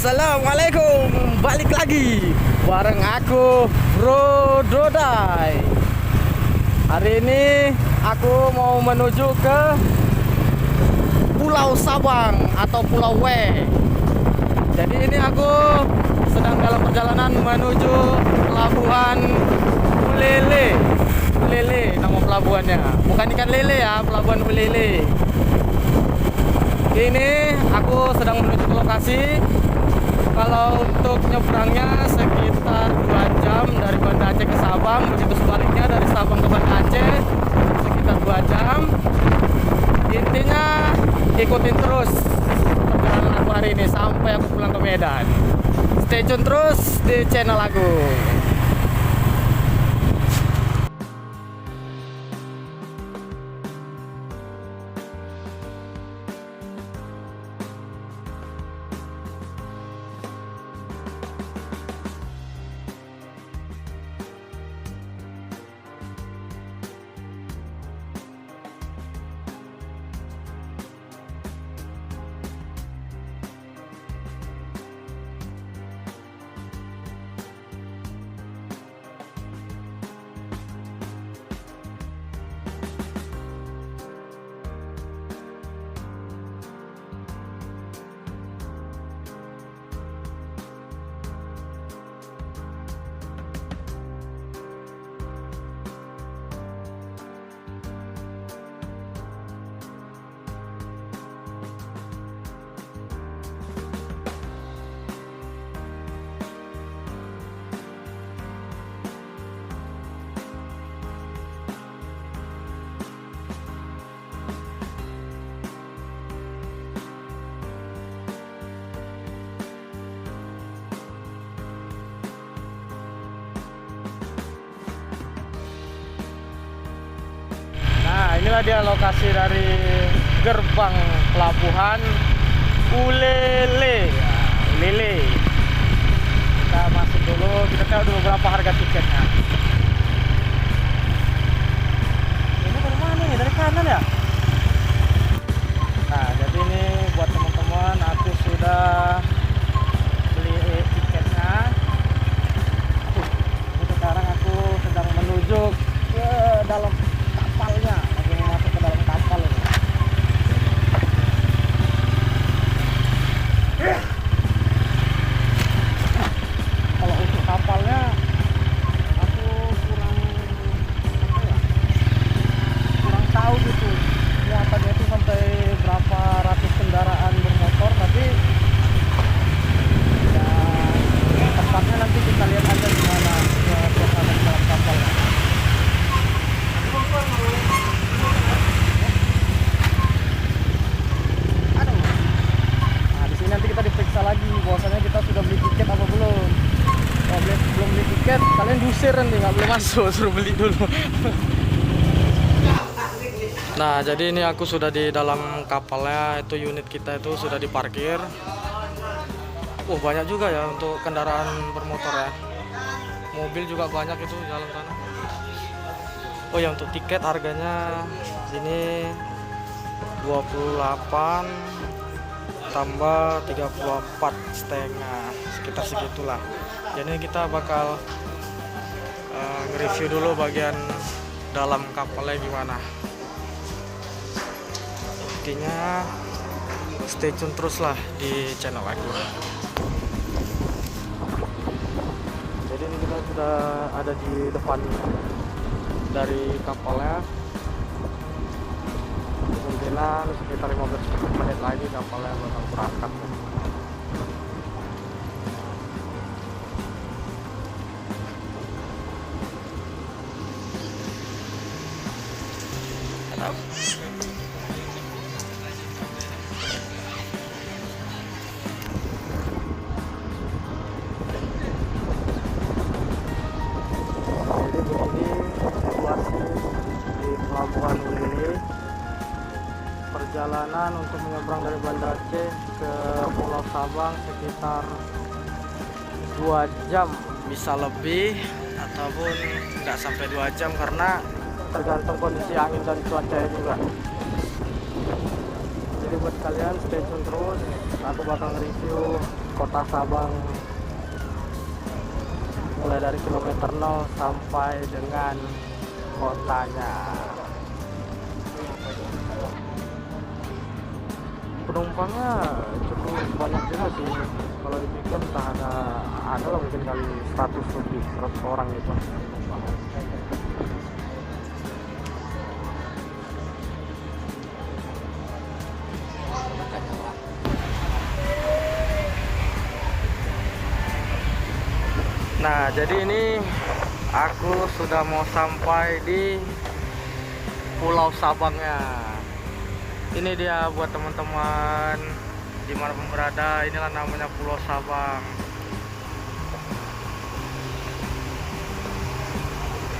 Assalamualaikum, balik lagi bareng aku Bro Dodai. Hari ini aku mau menuju ke Pulau Sabang atau Pulau W. Jadi ini aku sedang dalam perjalanan menuju pelabuhan Ulele. Ulele nama pelabuhannya, bukan ikan lele ya, pelabuhan Ulele. Ini aku sedang menuju ke lokasi. Kalau untuk nyebrangnya sekitar 2 jam dari Banda Aceh ke Sabang, begitu sebaliknya dari Sabang ke Banda Aceh sekitar 2 jam. Intinya ikutin terus perjalanan aku hari ini sampai aku pulang ke Medan. Stay tune terus di channel aku. Nah, inilah dia lokasi dari gerbang pelabuhan Ulele. Ulele. Kita masuk dulu, kita tahu dulu berapa harga tiketnya. Ini dari mana nih? Dari kanan ya? Nah, jadi ini buat teman-teman, aku sudah beli tiketnya. Ini sekarang aku sedang menuju ke dalam kapalnya, lagi mau masuk ke dalam kapal ini. Kalau untuk kapalnya aku kurang tahu gitu muatannya itu sampai berapa ratus kendaraan bermotor, tapi ya tempatnya nanti kita lihat aja gimana suasana di dalam kapalnya. Nah, di sini nanti kita diperiksa lagi bahwasanya kita sudah beli tiket apa belum. Kalau belum beli tiket, kalian diusir nanti, nggak boleh masuk, suruh beli dulu. Nah, jadi ini aku sudah di dalam kapalnya, itu unit kita itu sudah diparkir. Banyak juga ya untuk kendaraan bermotor ya. Mobil juga banyak itu jalan sana. Oh ya, untuk tiket harganya ini 28 tambah 34,5, sekitar segitulah. Jadi kita bakal nge-review dulu bagian dalam kapalnya gimana. Intinya stay tune terus lah di channel aku. Jadi ini kita sudah ada di depan dari kapalnya. Kemungkinan sekitar 15 menit lagi kapalnya bakal berangkat. Pelabuhan Ulele. Perjalanan untuk menyeberang dari Banda Aceh ke Pulau Sabang sekitar 2 jam, bisa lebih ataupun nggak sampai 2 jam karena tergantung kondisi angin dan cuaca juga. Jadi buat kalian stay tune terus. aku bakal review kota Sabang mulai dari kilometer 0 sampai dengan kotanya. Penumpangnya cukup banyak juga sih, kalau dipikir entah ada lah mungkin kali 100 lebih, 100 orang gitu. Nah, jadi ini aku sudah mau sampai di Pulau Sabangnya. Ini dia buat teman-teman dimanapun berada, inilah namanya Pulau Sabang.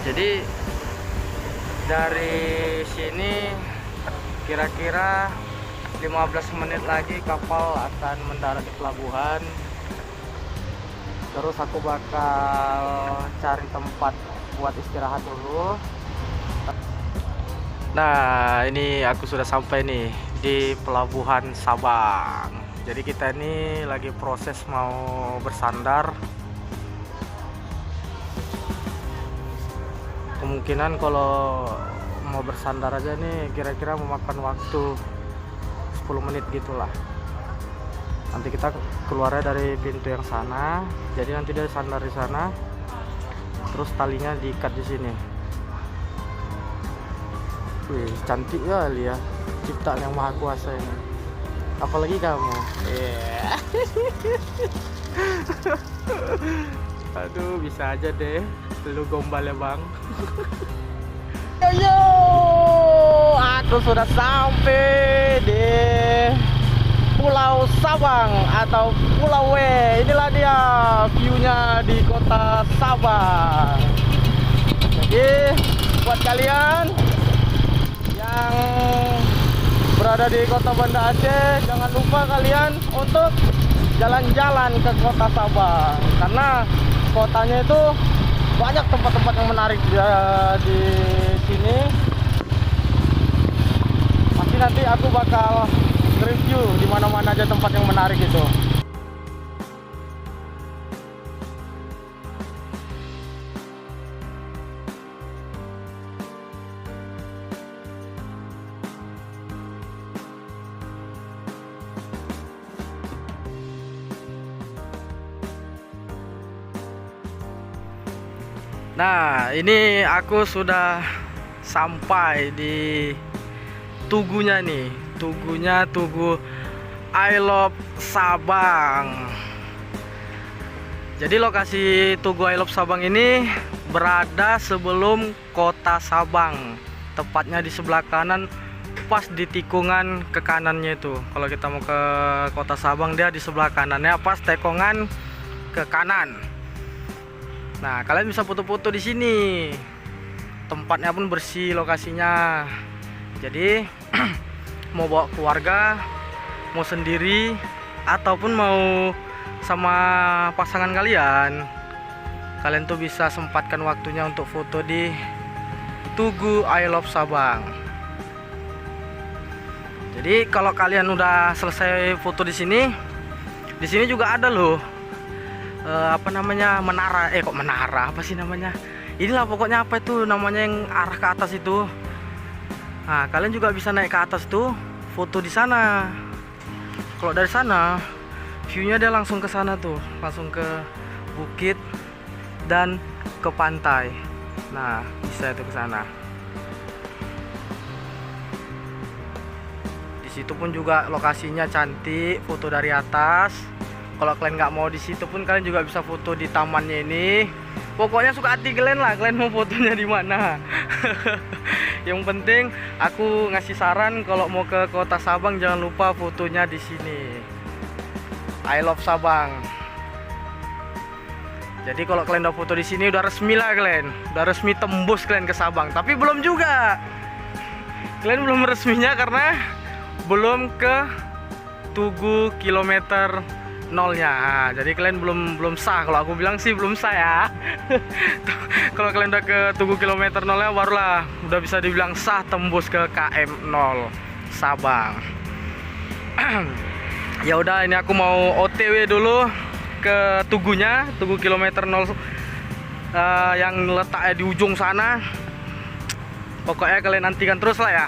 Jadi dari sini kira-kira 15 menit lagi kapal akan mendarat di pelabuhan. Terus aku bakal cari tempat buat istirahat dulu. Nah, ini aku sudah sampai nih di Pelabuhan Sabang. Jadi kita ini lagi proses mau bersandar. Kemungkinan kalau mau bersandar aja nih kira-kira memakan waktu 10 menit gitulah. Nanti kita keluarnya dari pintu yang sana. Jadi nanti dia sandar di sana. Terus talinya diikat di sini. Wih, cantik kali ya ciptaan yang maha kuasa ini. Apalagi kamu. Yeah. Aduh, bisa aja deh. Lu gombal ya, Bang. Yo, aku sudah sampai di Pulau Sabang atau Pulau W. Inilah dia view-nya di kota Sabang. Jadi buat kalian yang berada di kota Banda Aceh, jangan lupa kalian untuk jalan-jalan ke kota Sabang, karena kotanya itu banyak tempat-tempat yang menarik di sini. Pasti nanti aku bakal review di mana-mana aja tempat yang menarik itu. Nah, ini aku sudah sampai di tugunya nih. Tugunya Tugu I Love Sabang. Jadi lokasi Tugu I Love Sabang ini berada sebelum kota Sabang. Tepatnya di sebelah kanan, pas di tikungan ke kanannya itu. Kalau kita mau ke kota Sabang, dia di sebelah kanannya, pas tekongan ke kanan. Nah, kalian bisa foto-foto di sini. Tempatnya pun bersih lokasinya. Jadi mau bawa keluarga, mau sendiri, ataupun mau sama pasangan kalian, kalian tuh bisa sempatkan waktunya untuk foto di Tugu I Love Sabang. Jadi kalau kalian udah selesai foto di sini juga ada loh apa namanya, menara, kok menara, apa sih namanya, inilah pokoknya apa itu namanya yang arah ke atas itu. Nah, kalian juga bisa naik ke atas tuh, foto di sana. Kalau dari sana view-nya dia langsung ke sana tuh, langsung ke bukit dan ke pantai. Nah, bisa itu ke sana. Di situ pun juga lokasinya cantik, foto dari atas. Kalau kalian nggak mau di situ pun kalian juga bisa foto di tamannya ini. Pokoknya suka hati kalian lah, kalian mau fotonya di mana. Yang penting aku ngasih saran, kalau mau ke kota Sabang jangan lupa fotonya di sini. I Love Sabang. Jadi kalau kalian udah foto di sini udah resmi lah, kalian udah resmi tembus kalian ke Sabang. Tapi belum juga. Kalian belum resminya karena belum ke Tugu kilometer nolnya. Nah, jadi kalian belum sah. Kalau aku bilang sih belum sah ya. Kalau kalian udah ke Tugu kilometer nolnya barulah udah bisa dibilang sah tembus ke KM 0 Sabang. Ya udah, ini aku mau OTW dulu ke Tugunya, Tugu kilometer 0 yang letaknya di ujung sana. Pokoknya kalian nantikan terus lah ya.